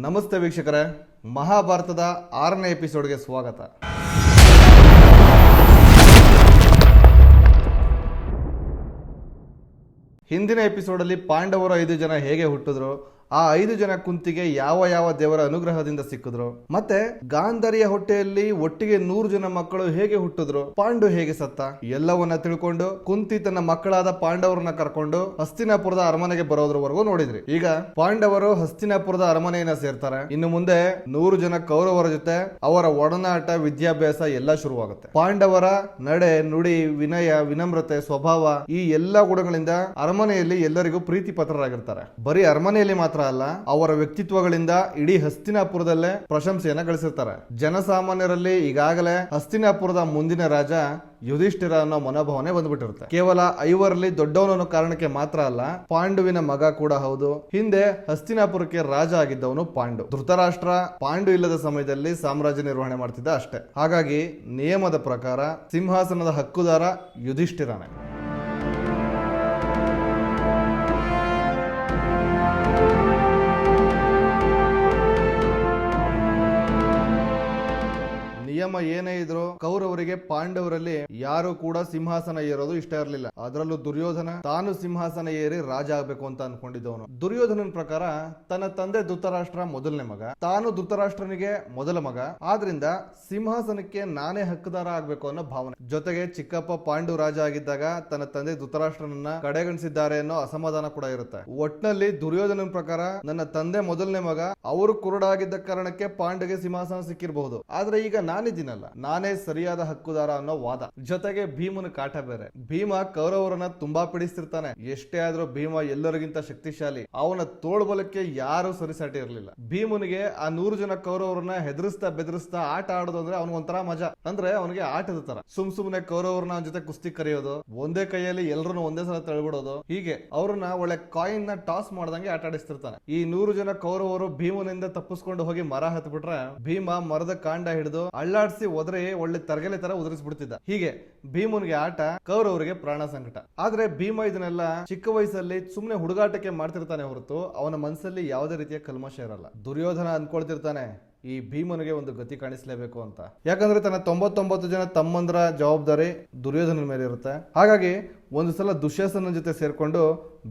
ನಮಸ್ತೆ ವೀಕ್ಷಕರೇ, ಮಹಾಭಾರತದ 6ನೇ ಎಪಿಸೋಡ್ಗೆ ಸ್ವಾಗತ. ಹಿಂದಿನ ಎಪಿಸೋಡಲ್ಲಿ ಪಾಂಡವರು 5 ಜನ ಹೇಗೆ ಹುಟ್ಟಿದ್ರು, ಆ 5 ಜನ ಕುಂತಿಗೆ ಯಾವ ದೇವರ ಅನುಗ್ರಹದಿಂದ ಸಿಕ್ಕಿದ್ರು, ಮತ್ತೆ ಗಾಂಧಾರಿಯ ಹೊಟ್ಟೆಯಲ್ಲಿ ಒಟ್ಟಿಗೆ 100 ಜನ ಮಕ್ಕಳು ಹೇಗೆ ಹುಟ್ಟಿದ್ರು, ಪಾಂಡು ಹೇಗೆ ಸತ್ತ, ಎಲ್ಲವನ್ನ ತಿಳ್ಕೊಂಡು ಕುಂತಿ ತನ್ನ ಮಕ್ಕಳಾದ ಪಾಂಡವರನ್ನ ಕರ್ಕೊಂಡು ಹಸ್ತಿನಾಪುರದ ಅರಮನೆಗೆ ಬರೋದ್ರವರೆಗೂ ನೋಡಿದ್ರಿ. ಈಗ ಪಾಂಡವರು ಹಸ್ತಿನಾಪುರದ ಅರಮನೆಯನ್ನ ಸೇರ್ತಾರೆ. ಇನ್ನು ಮುಂದೆ 100 ಜನ ಕೌರವರ ಜೊತೆ ಅವರ ಒಡನಾಟ, ವಿದ್ಯಾಭ್ಯಾಸ ಎಲ್ಲ ಶುರುವಾಗುತ್ತೆ. ಪಾಂಡವರ ನಡೆ, ನುಡಿ, ವಿನಯ, ವಿನಮ್ರತೆ, ಸ್ವಭಾವ ಈ ಎಲ್ಲಾ ಗುಣಗಳಿಂದ ಅರಮನೆಯಲ್ಲಿ ಎಲ್ಲರಿಗೂ ಪ್ರೀತಿ ಪಾತ್ರರಾಗಿರ್ತಾರೆ. ಬರೀ ಅರಮನೆಯಲ್ಲಿ ಮಾತ್ರ ಅಲ್ಲ, ಅವರ ವ್ಯಕ್ತಿತ್ವಗಳಿಂದ ಇಡೀ ಹಸ್ತಿನಾಪುರದಲ್ಲೇ ಪ್ರಶಂಸೆಯನ್ನ ಗಳಿಸಿರ್ತಾರೆ. ಜನಸಾಮಾನ್ಯರಲ್ಲಿ ಈಗಾಗಲೇ ಹಸ್ತಿನಾಪುರದ ಮುಂದಿನ ರಾಜ ಯುಧಿಷ್ಠಿರ ಅನ್ನೋ ಮನೋಭಾವನೆ ಬಂದ್ಬಿಟ್ಟಿರುತ್ತೆ. ಕೇವಲ 5ರಲ್ಲಿ ದೊಡ್ಡವನು ಅನ್ನೋ ಕಾರಣಕ್ಕೆ ಮಾತ್ರ ಅಲ್ಲ, ಪಾಂಡುವಿನ ಮಗ ಕೂಡ ಹೌದು. ಹಿಂದೆ ಹಸ್ತಿನಾಪುರಕ್ಕೆ ರಾಜ ಆಗಿದ್ದವನು ಪಾಂಡು. ಧೃತರಾಷ್ಟ್ರ ಪಾಂಡು ಇಲ್ಲದ ಸಮಯದಲ್ಲಿ ಸಾಮ್ರಾಜ್ಯ ನಿರ್ವಹಣೆ ಮಾಡ್ತಿದ್ದ ಅಷ್ಟೇ. ಹಾಗಾಗಿ ನಿಯಮದ ಪ್ರಕಾರ ಸಿಂಹಾಸನದ ಹಕ್ಕುದಾರ ಯುಧಿಷ್ಠಿರನೇ. ನಿಯಮ ಏನೇ ಇದ್ರು ಕೌರವರಿಗೆ ಪಾಂಡವರಲ್ಲಿ ಯಾರು ಕೂಡ ಸಿಂಹಾಸನ ಏರೋದು ಇಷ್ಟ ಇರಲಿಲ್ಲ. ಅದರಲ್ಲೂ ದುರ್ಯೋಧನ ತಾನು ಸಿಂಹಾಸನ ಏರಿ ರಾಜ ಆಗ್ಬೇಕು ಅಂತ ಅನ್ಕೊಂಡಿದ್ದವನು. ದುರ್ಯೋಧನನ ಪ್ರಕಾರ ತನ್ನ ತಂದೆ ಧೃತರಾಷ್ಟ್ರ ಮೊದಲನೇ ಮಗ, ತಾನು ಧೃತರಾಷ್ಟ್ರನಿಗೆ ಮೊದಲ ಮಗ, ಆದ್ರಿಂದ ಸಿಂಹಾಸನಕ್ಕೆ ನಾನೇ ಹಕ್ಕುದಾರ ಆಗ್ಬೇಕು ಅನ್ನೋ ಭಾವನೆ. ಜೊತೆಗೆ ಚಿಕ್ಕಪ್ಪ ಪಾಂಡು ರಾಜ ಆಗಿದ್ದಾಗ ತನ್ನ ತಂದೆ ಧೃತರಾಷ್ಟ್ರನನ್ನ ಕಡೆಗಣಿಸಿದ್ದಾರೆ ಅನ್ನೋ ಅಸಮಾಧಾನ ಕೂಡ ಇರುತ್ತೆ. ಒಟ್ನಲ್ಲಿ ದುರ್ಯೋಧನನ ಪ್ರಕಾರ ನನ್ನ ತಂದೆ ಮೊದಲನೇ ಮಗ, ಅವರು ಕುರುಡಾಗಿದ್ದ ಕಾರಣಕ್ಕೆ ಪಾಂಡುಗೆ ಸಿಂಹಾಸನ ಸಿಕ್ಕಿರಬಹುದು, ಆದ್ರೆ ಈಗ ನಾನಿದ್ದೀನಲ್ಲ, ನಾನೇ ಸರಿಯಾದ ಹಕ್ಕುದಾರ ಅನ್ನೋ ವಾದ. ಜೊತೆಗೆ ಭೀಮನ ಕಾಟ ಬೇರೆ. ಭೀಮ ಕೌರವರನ್ನ ತುಂಬಾ ಪೀಡಿಸ್ತಿರ್ತಾನೆ. ಎಷ್ಟೇ ಆದ್ರೂ ಭೀಮ ಎಲ್ಲರಿಗಿಂತ ಶಕ್ತಿಶಾಲಿ. ಅವನ ತೋಳ್ಬಲಕ್ಕೆ ಯಾರು ಸರಿಸಾಟಿ ಇರಲಿಲ್ಲ. ಭೀಮನಿಗೆ ಆ 100 ಜನ ಕೌರವರನ್ನ ಹೆದರಿಸ್ತಾ ಬೆದರಿಸ್ತಾ ಆಟ ಆಡೋದು ಅಂದ್ರೆ ಅವನಿಗೆ ಒಂಥರ ಮಜಾ. ಅಂದ್ರೆ ಅವನಿಗೆ ಆಟದ ತರ. ಸುಮ್ನೆ ಕೌರವರನ್ನ ಅವನ ಜೊತೆ ಕುಸ್ತಿ ಕರೆಯೋದು, ಒಂದೇ ಕೈಯಲ್ಲಿ ಎಲ್ಲರನ್ನು ಒಂದೇ ಸಲ ತಳ್ಬಿಡೋದು, ಹೀಗೆ ಅವ್ರನ್ನ ಒಳ್ಳೆ ಕಾಯಿನ್ ನ ಟಾಸ್ ಮಾಡ್ದಂಗೆ ಆಟ ಆಡಿಸ್ತಿರ್ತಾನೆ. ಈ 100 ಜನ ಕೌರವರು ಭೀಮನಿಂದ ತಪ್ಪಿಸ್ಕೊಂಡು ಹೋಗಿ ಮರ ಹತ್ಬಿಟ್ರೆ ಭೀಮ ಮರದ ಕಾಂಡ ಹಿಡಿದು ಅಳ್ಳಾಡ್ಸಿ ಒದ್ರೆ ಒಳ್ಳೆ ತರಗೆಲೆ ತರ ಉದುರಿಸ್ಬಿಡ್ತಿದ್ದ. ಹೀಗೆ ಭೀಮನಿಗೆ ಆಟ, ಕೌರವರಿಗೆ ಪ್ರಾಣ ಸಂಕಟ. ಆದ್ರೆ ಭೀಮ ಇದನ್ನೆಲ್ಲ ಚಿಕ್ಕ ವಯಸ್ಸಲ್ಲಿ ಸುಮ್ನೆ ಹುಡುಗಾಟಕ್ಕೆ ಮಾಡ್ತಿರ್ತಾನೆ ಹೊರತು ಅವನ ಮನಸ್ಸಲ್ಲಿ ಯಾವುದೇ ರೀತಿಯ ಕಲ್ಮಶ ಇರಲ್ಲ. ದುರ್ಯೋಧನ ಅನ್ಕೊಳ್ತಿರ್ತಾನೆ ಈ ಭೀಮನಿಗೆ ಒಂದು ಗತಿ ಕಾಣಿಸ್ಲೇಬೇಕು ಅಂತ. ಯಾಕಂದ್ರೆ ತನ್ನ 99 ಜನ ತಮ್ಮಂದ್ರ ಜವಾಬ್ದಾರಿ ದುರ್ಯೋಧನ ಮೇಲೆ ಇರುತ್ತೆ. ಹಾಗಾಗಿ ಒಂದು ಸಲ ದುಶ್ಯಾಸನ ಜೊತೆ ಸೇರ್ಕೊಂಡು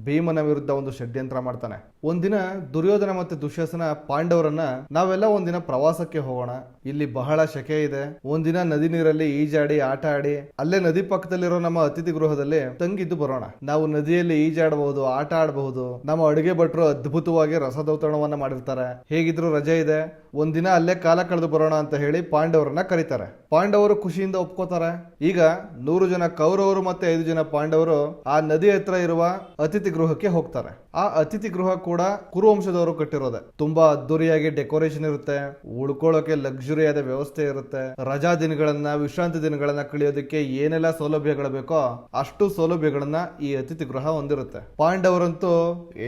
ಭೀಮನ ವಿರುದ್ಧ ಒಂದು ಷಡ್ಯಂತ್ರ ಮಾಡ್ತಾನೆ. ಒಂದಿನ ದುರ್ಯೋಧನ ಮತ್ತೆ ದುಶ್ಯಾಸನ ಪಾಂಡವರನ್ನ ನಾವೆಲ್ಲ ಒಂದಿನ ಪ್ರವಾಸಕ್ಕೆ ಹೋಗೋಣ, ಇಲ್ಲಿ ಬಹಳ ಶೆಕೆ ಇದೆ, ಒಂದಿನ ನದಿ ನೀರಲ್ಲಿ ಈಜಾಡಿ ಆಟ ಆಡಿ ಅಲ್ಲೇ ನದಿ ಪಕ್ಕದಲ್ಲಿರೋ ನಮ್ಮ ಅತಿಥಿ ಗೃಹದಲ್ಲಿ ತಂಗಿದ್ದು ಬರೋಣ. ನಾವು ನದಿಯಲ್ಲಿ ಈಜಾಡಬಹುದು, ಆಟ ಆಡಬಹುದು. ನಮ್ಮ ಅಡುಗೆ ಭಟ್ರು ಅದ್ಭುತವಾಗಿ ರಸದೌತಣವನ್ನ ಮಾಡಿರ್ತಾರೆ. ಹೇಗಿದ್ರು ರಜೆ ಇದೆ, ಒಂದಿನ ಅಲ್ಲೇ ಕಾಲ ಕಳೆದು ಬರೋಣ ಅಂತ ಹೇಳಿ ಪಾಂಡವರನ್ನ ಕರೀತಾರೆ. ಪಾಂಡವರು ಖುಷಿಯಿಂದ ಒಪ್ಕೋತಾರೆ. ಈಗ 100 ಜನ ಕೌರವರು ಮತ್ತೆ 5 ಜನ ಪಾಂಡವರು ಆ ನದಿ ಹತ್ರ ಇರುವ ಅತಿಥಿ ಗೃಹಕ್ಕೆ ಹೋಗ್ತಾರೆ. ಆ ಅತಿಥಿ ಗೃಹ ಕೂಡ ಕುರುವಂಶದವರು ಕಟ್ಟಿರೋದೆ. ತುಂಬಾ ಅದ್ದೂರಿಯಾಗಿ ಡೆಕೋರೇಷನ್ ಇರುತ್ತೆ, ಉಳ್ಕೊಳ್ಳೋಕೆ ಲಕ್ಸುರಿ ಆದ ವ್ಯವಸ್ಥೆ ಇರುತ್ತೆ. ರಜಾ ದಿನಗಳನ್ನ, ವಿಶ್ರಾಂತಿ ದಿನಗಳನ್ನ ಕಳಿಯೋದಕ್ಕೆ ಏನೆಲ್ಲ ಸೌಲಭ್ಯಗಳು ಬೇಕೋ ಅಷ್ಟು ಸೌಲಭ್ಯಗಳನ್ನ ಈ ಅತಿಥಿ ಗೃಹ ಹೊಂದಿರುತ್ತೆ. ಪಾಂಡವರಂತೂ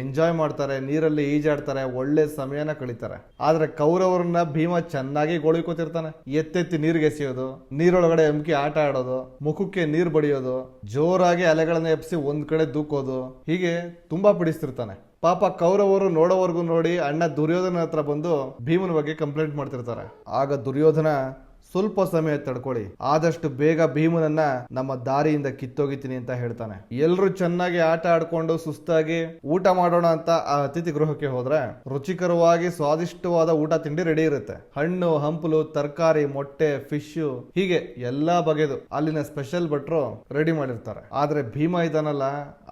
ಎಂಜಾಯ್ ಮಾಡ್ತಾರೆ, ನೀರಲ್ಲಿ ಈಜಾಡ್ತಾರೆ, ಒಳ್ಳೆ ಸಮಯನ ಕಳೀತಾರೆ. ಆದ್ರೆ ಕೌರವರನ್ನ ಭೀಮ ಚೆನ್ನಾಗಿ ಗೋಳಿಕೋತಿರ್ತಾನೆ. ಎತ್ತೆತ್ತಿ ನೀರಿಗೆ ಎಸೆಯೋದು, ನೀರೊಳಗಡೆ ಎಮ್ಕಿ ಆಟ ಆಡೋದು, ಮುಖಕ್ಕೆ ನೀರು ಬಡಿಯೋದು, ಜೋರಾಗಿ ಅಲೆಗಳನ್ನ ಎಪ್ಸಿ ಒಂದ್ ಕಡೆ ದೂಕೋದು, ಹೀಗೆ ತುಂಬಾ ಪಡಿಸ್ತಿರ್ತಾನೆ. ಪಾಪ ಕೌರವರು ನೋಡೋವರೆಗೂ ನೋಡಿ ಅಣ್ಣ ದುರ್ಯೋಧನ ಹತ್ರ ಬಂದು ಭೀಮನ ಬಗ್ಗೆ ಕಂಪ್ಲೇಂಟ್ ಮಾಡ್ತಿರ್ತಾರೆ. ಆಗ ದುರ್ಯೋಧನ, ಸ್ವಲ್ಪ ಸಮಯ ತಡ್ಕೊಳ್ಳಿ, ಆದಷ್ಟು ಬೇಗ ಭೀಮನನ್ನ ನಮ್ಮ ದಾರಿಯಿಂದ ಕಿತ್ತೋಗಿತೀನಿ ಅಂತ ಹೇಳ್ತಾನೆ. ಎಲ್ರು ಚೆನ್ನಾಗಿ ಆಟ ಆಡ್ಕೊಂಡು ಸುಸ್ತಾಗಿ ಊಟ ಮಾಡೋಣ ಅಂತ ಆ ಅತಿಥಿ ಗೃಹಕ್ಕೆ ಹೋದ್ರೆ ರುಚಿಕರವಾಗಿ ಸ್ವಾದಿಷ್ಟವಾದ ಊಟ ತಿಂಡಿ ರೆಡಿ ಇರುತ್ತೆ. ಹಣ್ಣು ಹಂಪಲು, ತರಕಾರಿ, ಮೊಟ್ಟೆ, ಫಿಶ್, ಹೀಗೆ ಎಲ್ಲಾ ಬಗೆದು ಅಲ್ಲಿನ ಸ್ಪೆಷಲ್ ಭಟ್ರು ರೆಡಿ ಮಾಡಿರ್ತಾರೆ. ಆದ್ರೆ ಭೀಮ ಇದಾನಲ್ಲ,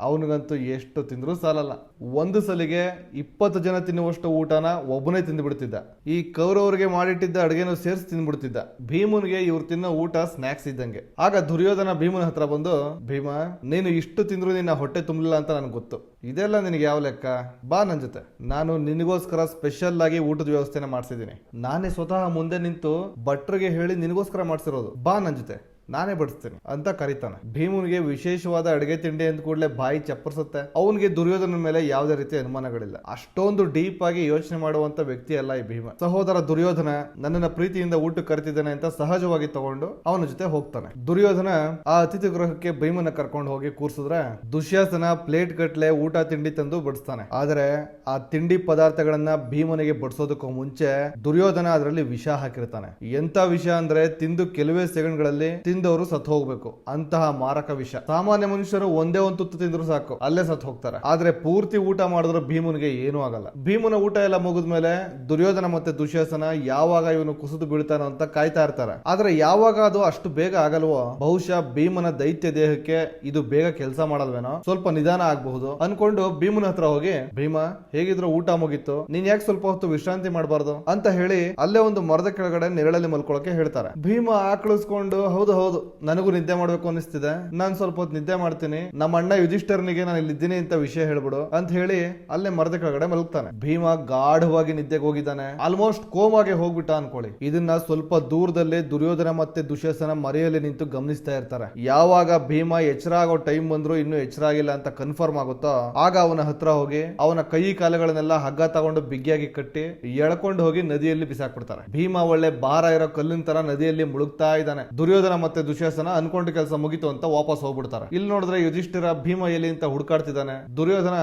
ಅವನಿಗಂತೂ ಎಷ್ಟು ತಿಂದ್ರು ಸಾಲಲ್ಲ. ಒಂದು ಸಲಿಗೆ 20 ಜನ ತಿನ್ನುವಷ್ಟು ಊಟನ ಒಬ್ಬನೇ ತಿಂದ್ಬಿಡ್ತಿದ್ದ. ಈ ಕೌರವರಿಗೆ ಮಾಡಿಟ್ಟಿದ್ದ ಅಡುಗೆನೂ ಸೇರಿಸಿ ತಿಂದ್ಬಿಡ್ತಿದ್ದ. ಭೀಮನಿಗೆ ಇವ್ರು ತಿನ್ನೋ ಊಟ ಸ್ನಾಕ್ಸ್ ಇದ್ದಂಗೆ. ಆಗ ದುರ್ಯೋಧನ ಭೀಮನ ಹತ್ರ ಬಂದು, ಭೀಮ, ನೀನು ಇಷ್ಟು ತಿಂದ್ರು ನಿನ್ನ ಹೊಟ್ಟೆ ತುಂಬಲಿಲ್ಲ ಅಂತ ನನ್ಗೆ ಗೊತ್ತು. ಇದೆಲ್ಲ ನಿನಗೆ ಯಾವ ಲೆಕ್ಕ? ಬಾ ನನ್ ಜೊತೆ, ನಾನು ನಿನಗೋಸ್ಕರ ಸ್ಪೆಷಲ್ ಆಗಿ ಊಟದ ವ್ಯವಸ್ಥೆನ ಮಾಡ್ಸಿದ್ದೀನಿ. ನಾನೇ ಸ್ವತಃ ಮುಂದೆ ನಿಂತು ಭಟ್ರಿಗೆ ಹೇಳಿ ನಿನಗೋಸ್ಕರ ಮಾಡ್ಸಿರೋದು. ಬಾ ನನ್ ಜೊತೆ, ನಾನೇ ಬಡಿಸ್ತೀನಿ ಅಂತ ಕರಿತಾನೆ. ಭೀಮನಿಗೆ ವಿಶೇಷವಾದ ಅಡಿಗೆ ತಿಂಡಿ ಅಂದ ಕೂಡಲೇ ಬಾಯಿ ಚಪ್ಪರ್ಸುತ್ತೆ. ಅವನಿಗೆ ದುರ್ಯೋಧನ ಮೇಲೆ ಯಾವುದೇ ರೀತಿ ಅನುಮಾನಗಳಿಲ್ಲ. ಅಷ್ಟೊಂದು ಡೀಪ್ ಆಗಿ ಯೋಚನೆ ಮಾಡುವಂತ ವ್ಯಕ್ತಿ ಅಲ್ಲ ಈ ಭೀಮ. ಸಹೋದರ ದುರ್ಯೋಧನ ನನ್ನನ್ನ ಪ್ರೀತಿಯಿಂದ ಊಟಕ್ಕೆ ಕರೆತಿದ್ದಾನೆ ಅಂತ ಸಹಜವಾಗಿ ತಗೊಂಡು ಅವನ ಜೊತೆ ಹೋಗ್ತಾನೆ. ದುರ್ಯೋಧನ ಆ ಅತಿಥಿ ಗೃಹಕ್ಕೆ ಭೀಮನ ಕರ್ಕೊಂಡು ಹೋಗಿ ಕೂರ್ಸಿದ್ರೆ ದುಶ್ಯಾಸನ ಪ್ಲೇಟ್ ಗಟ್ಲೆ ಊಟ ತಿಂಡಿ ತಂದು ಬಡಿಸ್ತಾನೆ. ಆದ್ರೆ ಆ ತಿಂಡಿ ಪದಾರ್ಥಗಳನ್ನ ಭೀಮನಿಗೆ ಬಡಿಸೋದಕ್ಕೂ ಮುಂಚೆ ದುರ್ಯೋಧನ ಅದರಲ್ಲಿ ವಿಷ ಹಾಕಿರ್ತಾನೆ. ಎಂತ ವಿಷ ಅಂದ್ರೆ ತಿಂದು ಕೆಲವೇ ಸೆಕೆಂಡ್ಗಳಲ್ಲಿ ತಿಂದವರು ಸತ್ತು ಹೋಗ್ಬೇಕು ಅಂತಹ ಮಾರಕ ವಿಷ. ಸಾಮಾನ್ಯ ಮನುಷ್ಯರು ಒಂದೇ ಒಂದು ತುತ್ತು ತಿಂದ್ರು ಸಾಕು ಅಲ್ಲೇ ಸತ್ತು ಹೋಗ್ತಾರೆ. ಆದ್ರೆ ಪೂರ್ತಿ ಊಟ ಮಾಡಿದ್ರು ಭೀಮನಿಗೆ ಏನೂ ಆಗಲ್ಲ. ಭೀಮನ ಊಟ ಎಲ್ಲ ಮುಗಿದ್ಮೇಲೆ ದುರ್ಯೋಧನ ಮತ್ತೆ ದುಶ್ಯಾಸನ ಯಾವಾಗ ಇವನು ಕುಸಿದು ಬೀಳ್ತಾನೋ ಅಂತ ಕಾಯ್ತಾ ಇರ್ತಾರೆ. ಆದ್ರೆ ಯಾವಾಗ ಅದು ಅಷ್ಟು ಬೇಗ ಆಗಲ್ವೋ, ಬಹುಶಃ ಭೀಮನ ದೈತ್ಯ ದೇಹಕ್ಕೆ ಇದು ಬೇಗ ಕೆಲಸ ಮಾಡಲ್ವೇನೋ, ಸ್ವಲ್ಪ ನಿಧಾನ ಆಗಬಹುದು ಅನ್ಕೊಂಡು ಭೀಮನ ಹತ್ರ ಹೋಗಿ, ಭೀಮ ಹೇಗಿದ್ರು ಊಟ ಮುಗಿತ್ತು, ನೀನ್ ಯಾಕೆ ಸ್ವಲ್ಪ ಹೊತ್ತು ವಿಶ್ರಾಂತಿ ಮಾಡಬಾರ್ದು ಅಂತ ಹೇಳಿ ಅಲ್ಲೇ ಒಂದು ಮರದ ಕೆಳಗಡೆ ನೆರಳಲ್ಲಿ ಮಲ್ಕೊಳಕ್ಕೆ ಹೇಳ್ತಾರೆ. ಭೀಮ ಆಕಳಿಸ್ಕೊಂಡು ಹೌದು ಹೌದು ನನಗೂ ನಿದ್ದೆ ಮಾಡ್ಬೇಕು ಅನಿಸ್ತಿದೆ, ನಾನ್ ಸ್ವಲ್ಪ ಹೊತ್ತು ನಿದ್ದೆ ಮಾಡ್ತೀನಿ, ನಮ್ಮ ಅಣ್ಣ ಯುಧಿಷ್ಠರನಿಗೆ ನಾನು ಇಲ್ಲಿದ್ದೀನಿ ಅಂತ ವಿಷಯ ಹೇಳ್ಬಿಡು ಅಂತ ಹೇಳಿ ಅಲ್ಲೇ ಮರದ ಕೆಳಗಡೆ ಮಲಗ್ತಾನೆ. ಭೀಮ ಗಾಢವಾಗಿ ನಿದ್ದೆಗೆ ಹೋಗಿದ್ದಾನೆ. ಆಲ್ಮೋಸ್ಟ್ ಕೋಮಾಗೆ ಹೋಗ್ಬಿಟ್ಟ ಅನ್ಕೊಳ್ಳಿ. ಇದನ್ನ ಸ್ವಲ್ಪ ದೂರದಲ್ಲಿ ದುರ್ಯೋಧನ ಮತ್ತೆ ದುಶ್ಯಾಸನ ಮರೆಯಲ್ಲಿ ನಿಂತು ಗಮನಿಸ್ತಾ ಇರ್ತಾರೆ. ಯಾವಾಗ ಭೀಮ ಎಚ್ಚರ ಆಗೋ ಟೈಮ್ ಬಂದ್ರು ಇನ್ನು ಎಚ್ಚರ ಆಗಿಲ್ಲ ಅಂತ ಕನ್ಫರ್ಮ್ ಆಗುತ್ತೋ ಆಗ ಅವನ ಹತ್ರ ಹೋಗಿ ಅವನ ಕೈ ಕಾಲುಗಳನ್ನೆಲ್ಲ ಹಗ್ಗ ತಗೊಂಡು ಬಿಗಿಯಾಗಿ ಕಟ್ಟಿ ಎಳ್ಕೊಂಡು ಹೋಗಿ ನದಿಯಲ್ಲಿ ಬಿಸಾಕ್ಬಿಡ್ತಾರೆ. ಭೀಮ ಒಳ್ಳೆ ಭಾರ ಇರೋ ಕಲ್ಲಿನ ತರ ನದಿಯಲ್ಲಿ ಮುಳುಗ್ತಾ ಇದ್ದಾನೆ. ದುರ್ಯೋಧನ ಮತ್ತೆ ದುಶ್ಯಾಸನ ಅನ್ಕೊಂಡು ಕೆಲಸ ಮುಗಿತು ಅಂತ ವಾಪಸ್ ಹೋಗ್ಬಿಡ್ತಾರೆ. ಇಲ್ಲಿ ನೋಡಿದ್ರೆ ಯುಧಿಷ್ಠಿರ ಭೀಮ ಎಲ್ಲಿ ಅಂತ ಹುಡುಕಾಡ್ತಿದ್ದಾನೆ. ದುರ್ಯೋಧನ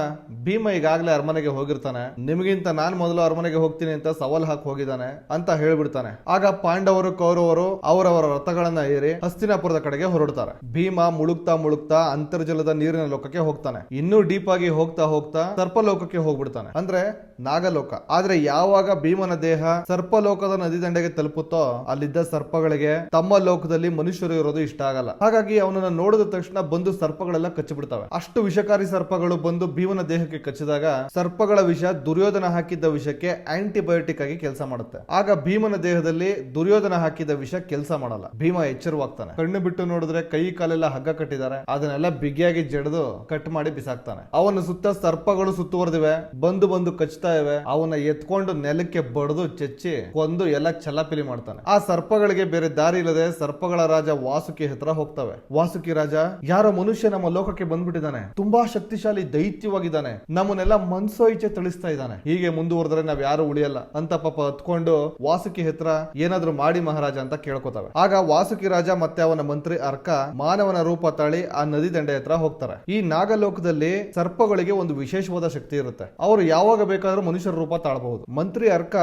ಭೀಮ ಈಗಾಗಲೇ ಅರಮನೆಗೆ ಹೋಗಿರ್ತಾನೆ, ನಿಮಗಿಂತ ನಾನ್ ಮೊದಲು ಅರಮನೆಗೆ ಹೋಗ್ತೀನಿ ಅಂತ ಸವಾಲ್ ಹಾಕಿ ಹೋಗಿದ್ದಾನೆ ಅಂತ ಹೇಳ್ಬಿಡ್ತಾನೆ. ಆಗ ಪಾಂಡವರು ಕೌರವರು ಅವರವರ ರಥಗಳನ್ನ ಏರಿ ಹಸ್ತಿನಾಪುರದ ಕಡೆಗೆ ಹೊರಡ್ತಾರೆ. ಭೀಮ ಮುಳುಗ್ತಾ ಮುಳುಗ್ತಾ ಅಂತರ್ಜಲದ ನೀರಿನ ಲೋಕಕ್ಕೆ ಹೋಗ್ತಾನೆ. ಇನ್ನೂ ಡೀಪ್ ಆಗಿ ಹೋಗ್ತಾ ಹೋಗ್ತಾ ಸರ್ಪಲೋಕಕ್ಕೆ ಹೋಗ್ಬಿಡ್ತಾನೆ, ಅಂದ್ರೆ ನಾಗಲೋಕ. ಆದ್ರೆ ಯಾವಾಗ ಭೀಮನ ದೇಹ ಸರ್ಪಲೋಕದ ನದಿ ದಂಡೆಗೆ ತಲುಪುತ್ತೋ ಅಲ್ಲಿದ್ದ ಸರ್ಪಗಳಿಗೆ ತಮ್ಮ ಲೋಕದಲ್ಲಿ ಮನುಷ್ಯರು ಇರೋದು ಇಷ್ಟ ಆಗಲ್ಲ. ಹಾಗಾಗಿ ಅವನನ್ನ ನೋಡಿದ ತಕ್ಷಣ ಬಂದು ಸರ್ಪಗಳೆಲ್ಲ ಕಚ್ಚಿಬಿಡ್ತವೆ. ಅಷ್ಟು ವಿಷಕಾರಿ ಸರ್ಪಗಳು ಬಂದು ಭೀಮನ ದೇಹಕ್ಕೆ ಕಚ್ಚಿದಾಗ ಸರ್ಪಗಳ ವಿಷ ದುರ್ಯೋಧನ ಹಾಕಿದ್ದ ವಿಷಕ್ಕೆ ಆಂಟಿಬಯೋಟಿಕ್ ಆಗಿ ಕೆಲಸ ಮಾಡುತ್ತೆ. ಆಗ ಭೀಮನ ದೇಹದಲ್ಲಿ ದುರ್ಯೋಧನ ಹಾಕಿದ ವಿಷ ಕೆಲಸ ಮಾಡಲ್ಲ. ಭೀಮ ಎಚ್ಚರವಾಗ್ತಾನೆ. ಕಣ್ಣು ಬಿಟ್ಟು ನೋಡಿದ್ರೆ ಕೈ ಕಾಲೆಲ್ಲ ಹಗ್ಗ ಕಟ್ಟಿದ್ದಾರೆ, ಅದನ್ನೆಲ್ಲ ಬಿಗಿಯಾಗಿ ಜಡಿದು ಕಟ್ ಮಾಡಿ ಬಿಸಾಕ್ತಾನೆ. ಅವನ ಸುತ್ತ ಸರ್ಪಗಳು ಸುತ್ತುವರೆದಿವೆ, ಬಂದು ಬಂದು ಕಚ್ತಾ ಇವೆ. ಅವನ ಎತ್ಕೊಂಡು ನೆಲಕ್ಕೆ ಬಡ್ದು ಚೆಚ್ಚಿ ಕೊಂದು ಎಲ್ಲ ಚಲಾಪಿಲಿ ಮಾಡ್ತಾನೆ. ಆ ಸರ್ಪಗಳಿಗೆ ಬೇರೆ ದಾರಿ ಇಲ್ಲದೆ ಸರ್ಪಗಳ ರಾಜ ವಾಸುಕಿ ಹತ್ರ ಹೋಗ್ತವೆ. ವಾಸುಕಿ ರಾಜ, ಯಾರೋ ಮನುಷ್ಯ ನಮ್ಮ ಲೋಕಕ್ಕೆ ಬಂದ್ಬಿಟ್ಟಿದ್ದಾನೆ, ತುಂಬಾ ಶಕ್ತಿಶಾಲಿ ದೈತ್ಯವಾಗಿದ್ದಾನೆ, ನಮ್ಮನ್ನೆಲ್ಲ ಮನ್ಸೋ ಇಚ್ಛೆ ತಿಳಿಸ್ತಾ ಇದ್ದಾನೆ, ಹೀಗೆ ಮುಂದುವರೆದ್ರೆ ನಾವ್ ಯಾರು ಉಳಿಯಲ್ಲ ಅಂತ ಪಾಪ ಹತ್ಕೊಂಡು ವಾಸುಕಿ ಹತ್ರ ಏನಾದ್ರೂ ಮಾಡಿ ಮಹಾರಾಜ ಅಂತ ಕೇಳ್ಕೊತವೆ. ಆಗ ವಾಸುಕಿ ರಾಜ ಮತ್ತೆ ಅವನ ಮಂತ್ರಿ ಅರ್ಕ ಮಾನವನ ರೂಪ ತಾಳಿ ಆ ನದಿ ದಂಡೆ ಹತ್ರ ಹೋಗ್ತಾರೆ. ಈ ನಾಗಲೋಕದಲ್ಲಿ ಸರ್ಪಗಳಿಗೆ ಒಂದು ವಿಶೇಷವಾದ ಶಕ್ತಿ ಇರುತ್ತೆ, ಅವರು ಯಾವಾಗ ಬೇಕಾದ್ರೂ ಮನುಷ್ಯರ ರೂಪ ತಾಳಬಹುದು. ಮಂತ್ರಿ ಅರ್ಕ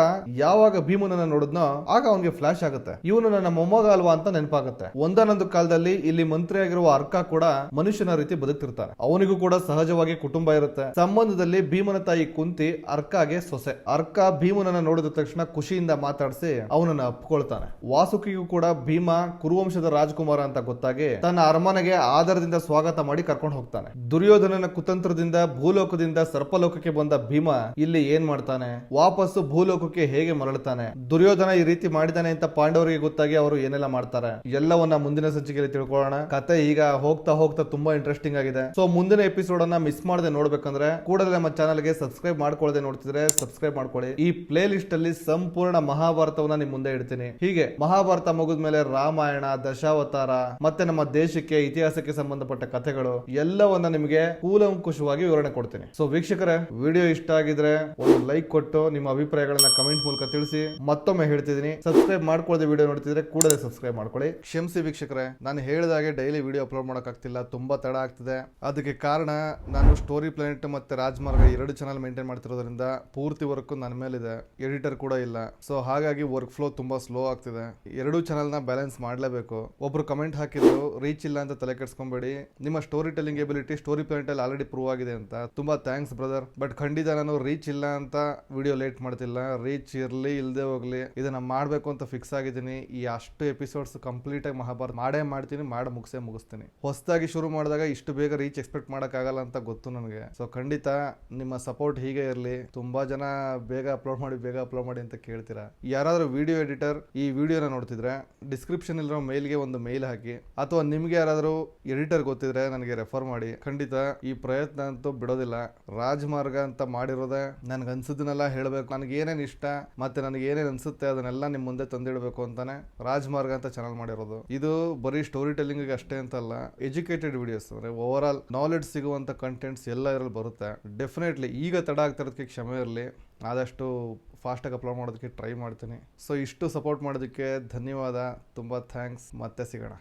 ಯಾವಾಗ ಭೀಮನನ್ನ ನೋಡಿದ್ನೋ ಆಗ ಅವನಿಗೆ ಫ್ಲಾಶ್ ಆಗುತ್ತೆ, ಇವನು ನನ್ನ ಮೊಮ್ಮಗ ಅಲ್ವಾ ಅಂತ ನೆನಪಾಗುತ್ತೆ. ಒಂದಾನೊಂದು ಕಾಲದಲ್ಲಿ ಇಲ್ಲಿ ಮಂತ್ರಿ ಆಗಿರುವ ಅರ್ಕ ಕೂಡ ಮನುಷ್ಯನ ರೀತಿ ಬದುಕ್ತಿರ್ತಾನೆ. ಅವನಿಗೂ ಕೂಡ ಸಹಜವಾಗಿ ಕುಟುಂಬ ಇರುತ್ತೆ. ಸಂಬಂಧದಲ್ಲಿ ಭೀಮನ ತಾಯಿ ಕುಂತಿ ಅರ್ಕಾಗೆ ಸೊಸೆ. ಅರ್ಕ ಭೀಮನನ್ನ ನೋಡಿದ ತಕ್ಷಣ ಖುಷಿಯಿಂದ ಮಾತಾಡಿಸಿ ಅವನನ್ನ ಅಪ್ಕೊಳ್ತಾನೆ. ವಾಸುಕಿಗೂ ಕೂಡ ಭೀಮ ಕುರುವಂಶದ ರಾಜಕುಮಾರ ಅಂತ ಗೊತ್ತಾಗಿ ತನ್ನ ಅರಮನೆಗೆ ಆದರದಿಂದ ಸ್ವಾಗತ ಮಾಡಿ ಕರ್ಕೊಂಡು ಹೋಗ್ತಾನೆ. ದುರ್ಯೋಧನನ ಕುತಂತ್ರದಿಂದ ಭೂಲೋಕದಿಂದ ಸರ್ಪಲೋಕಕ್ಕೆ ಬಂದ ಭೀಮ ಇಲ್ಲಿ ಏನ್ ಮಾಡ್ತಾನೆ, ವಾಪಸ್ಸು ಭೂಲೋಕಕ್ಕೆ ಹೇಗೆ ಮರಳುತ್ತಾನೆ, ದುರ್ಯೋಧನ ಈ ರೀತಿ ಮಾಡಿದಾನೆ ಅಂತ ಪಾಂಡವರಿಗೆ ಗೊತ್ತಾಗಿ ಅವರು ಏನೆಲ್ಲ ಮಾಡ್ತಾರೆ, ಎಲ್ಲವನ್ನ ಮುಂದಿನ ಸಂಚಿಕೆಯಲ್ಲಿ ತಿಳ್ಕೊಳ್ಳೋಣ. ಕತೆ ಈಗ ಹೋಗ್ತಾ ಹೋಗ್ತಾ ತುಂಬಾ ಇಂಟ್ರೆಸ್ಟಿಂಗ್ ಆಗಿದೆ. ಸೊ ಮುಂದಿನ ಎಪಿಸೋಡ್ ಅನ್ನ ಮಿಸ್ ಮಾಡದೆ ನೋಡ್ಬೇಕಂದ್ರೆ ಕೂಡಲೇ ನಮ್ಮ ಚಾನಲ್ ಗೆ ಸಬ್ಸ್ಕ್ರೈಬ್ ಮಾಡ್ಕೊಳ್ಳದೆ ನೋಡ್ತಿದ್ರೆ ಸಬ್ಸ್ಕ್ರೈಬ್ ಮಾಡ್ಕೊಳ್ಳಿ. ಈ ಪ್ಲೇ ಲಿಸ್ಟ್ ಅಲ್ಲಿ ಸಂಪೂರ್ಣ ಮಹಾಭಾರತವನ್ನ ನಿಮ್ ಮುಂದೆ ಇಡ್ತೀನಿ. ಹೀಗೆ ಮಹಾಭಾರತ ಮುಗಿದ್ಮೇಲೆ ರಾಮಾಯಣ, ದಶಾವತಾರ ಮತ್ತೆ ನಮ್ಮ ದೇಶಕ್ಕೆ ಇತಿಹಾಸಕ್ಕೆ ಸಂಬಂಧಪಟ್ಟ ಕಥೆಗಳು ಎಲ್ಲವನ್ನ ನಿಮಗೆ ಕೂಲಂಕುಷವಾಗಿ ವಿವರಣೆ ಕೊಡ್ತೀನಿ. ಸೊ ವೀಕ್ಷಕರೇ, ವಿಡಿಯೋ ಇಷ್ಟ ಆಗಿದ್ರೆ ಒಂದು ಲೈಕ್ ಕೊಟ್ಟು ನಿಮ್ಮ ಅಭಿಪ್ರಾಯಗಳನ್ನ ಕಮೆಂಟ್ ಮೂಲಕ ತಿಳಿಸಿ. ಮತ್ತೊಮ್ಮೆ ಹೇಳ್ತಿದ್ದೀನಿ, ಸಬ್ಸ್ಕ್ರೈಬ್ ಮಾಡ್ಕೊಳ್ಳದೆ ವಿಡಿಯೋ ನೋಡ್ತಿದ್ರೆ ಕೂಡಲೇ ಸಬ್ಸ್ಕ್ರೈಬ್ ಮಾಡ್ಕೊಳ್ಳಿ. ಕ್ಷಮಿಸಿ ವೀಕ್ಷಕರೇ, ನಾನು ಹೇಳಿದಾಗೆ ಡೈಲಿ ವಿಡಿಯೋ ಅಪ್ಲೋಡ್ ಮಾಡೋಕ್ಕಾಗ್ತಿಲ್ಲ, ತುಂಬಾ ತಡ ಆಗ್ತಿದೆ. ಅದಕ್ಕೆ ಕಾರಣ ನಾನು ಸ್ಟೋರಿ ಪ್ಲಾನೆಟ್ ಮತ್ತೆ ರಾಜಮಾರ್ಗ 2 ಚಾನಲ್ ಮೇಂಟೈನ್ ಮಾಡ್ತಿರೋದ್ರಿಂದ ಪೂರ್ತಿ ವರ್ಕ್ ನನ್ನ ಮೇಲಿದೆ, ಎಡಿಟರ್ ಕೂಡ ಇಲ್ಲ. ಸೊ ಹಾಗಾಗಿ ವರ್ಕ್ ಫ್ಲೋ ತುಂಬಾ ಸ್ಲೋ ಆಗ್ತಿದೆ. 2 ಚಾನಲ್ ನ ಬ್ಯಾಲೆನ್ಸ್ ಮಾಡಲೇಬೇಕು. ಒಬ್ರು ಕಮೆಂಟ್ ಹಾಕಿದ್ರು ರೀಚ್ ಇಲ್ಲ ಅಂತ ತಲೆ ಕೆಡಿಸ್ಕೊಂಬೇಡಿ, ನಿಮ್ಮ story telling ability story planet ಅಲ್ಲಿ ಆಲ್ರೆಡಿ ಪ್ರೂವ್ ಆಗಿದೆ ಅಂತ. ತುಂಬಾ ಥ್ಯಾಂಕ್ಸ್ ಬ್ರದರ್. ಬಟ್ ಖಂಡಿತ ನಾನು ರೀಚ್ ಇಲ್ಲ ಅಂತ ವಿಡಿಯೋ ಲೇಟ್ ಮಾಡ್ತಿಲ್ಲ. ರೀಚ್ ಇರ್ಲಿ ಇಲ್ಲದೆ ಹೋಗ್ಲಿ, ಇದನ್ನ ಮಾಡಬೇಕು ಅಂತ ಫಿಕ್ಸ್ ಆಗಿದ್ದೀನಿ. ಈ ಅಷ್ಟು ಎಪಿಸೋಡ್ಸ್ ಕಂಪ್ಲೀಟ್ ಆಗಿ ಮಹಾಭಾರತ ಮಾಡೇ ಮಾಡ್ತೀನಿ, ಮುಗಿಸ್ತೀನಿ. ಹೊಸದಾಗಿ ಶುರು ಮಾಡಿದಾಗ ಇಷ್ಟು ಬೇಗ ರೀಚ್ ಎಕ್ಸ್ಪೆಕ್ಟ್ ಮಾಡೋಕ್ಕಾಗಲ್ಲ ಅಂತ ಗೊತ್ತು ನನಗೆ. ಸೊ ಖಂಡಿತ ನಿಮ್ಮ ಸಪೋರ್ಟ್ ಹೀಗೆ ಇರಲಿ. ತುಂಬಾ ಜನ ಬೇಗ ಅಪ್ಲೋಡ್ ಮಾಡಿ ಅಂತ ಕೇಳ್ತೀರಾ. ಯಾರಾದ್ರೂ ವಿಡಿಯೋ ಎಡಿಟರ್ ಈ ವಿಡಿಯೋನ ನೋಡ್ತಿದ್ರೆ ಡಿಸ್ಕ್ರಿಪ್ಷನ್ ಇರೋ ಮೇಲ್ಗೆ ಒಂದು ಮೇಲ್ ಹಾಕಿ, ಅಥವಾ ನಿಮ್ಗೆ ಯಾರಾದ್ರೂ ಎಡಿಟರ್ ಗೊತ್ತಿದ್ರೆ ನನಗೆ ರೆಫರ್ ಮಾಡಿ. ಖಂಡಿತ ಈ ಪ್ರಯತ್ನ ಅಂತೂ ಬಿಡೋದಿಲ್ಲ. ರಾಜಮಾರ್ಗ ಅಂತ ಮಾಡಿರೋದೆ ನನ್ಗೆ ಅನ್ಸುದನ್ನೆಲ್ಲ ಹೇಳ್ಬೇಕು, ನನಗೆ ಏನೇನು ಇಷ್ಟ ಮತ್ತೆ ನನಗೆ ಏನೇನು ಅನ್ಸುತ್ತೆ ಅದನ್ನೆಲ್ಲ ನಿಮ್ ಮುಂದೆ ತಂದಿಡಬೇಕು ಅಂತಾನೆ ರಾಜಮಾರ್ಗ ಅಂತ ಚಾನಲ್ ಮಾಡಿರೋದು. ಇದು ಬರೀ ಸ್ಟೋರಿ ಟೆಲ್ಲಿಂಗ್ ಅಷ್ಟೇ ಅಂತಲ್ಲ, ಎಜುಕೇಟೆಡ್ ವಿಡಿಯೋಸ್ ಅಂದ್ರೆ ಓವರ್ ಆಲ್ ನಾಲೆಡ್ಜ್ ಸಿಗುವಂತ ಕಂಟೆಂಟ್ಸ್ ಎಲ್ಲ ಇದರಲ್ಲಿ ಬರುತ್ತೆ. ಡೆಫಿನೆಟ್ಲಿ ಈಗ ತಡ ಆಗ್ತಿರೋದಕ್ಕೆ ಕ್ಷಮೆ ಇರಲಿ, ಆದಷ್ಟು ಫಾಸ್ಟಾಗಿ ಅಪ್ಲೋಡ್ ಮಾಡೋದಕ್ಕೆ ಟ್ರೈ ಮಾಡ್ತೀನಿ. ಸೊ ಇಷ್ಟು ಸಪೋರ್ಟ್ ಮಾಡೋದಕ್ಕೆ ಧನ್ಯವಾದ, ತುಂಬ ಥ್ಯಾಂಕ್ಸ್. ಮತ್ತೆ ಸಿಗೋಣ.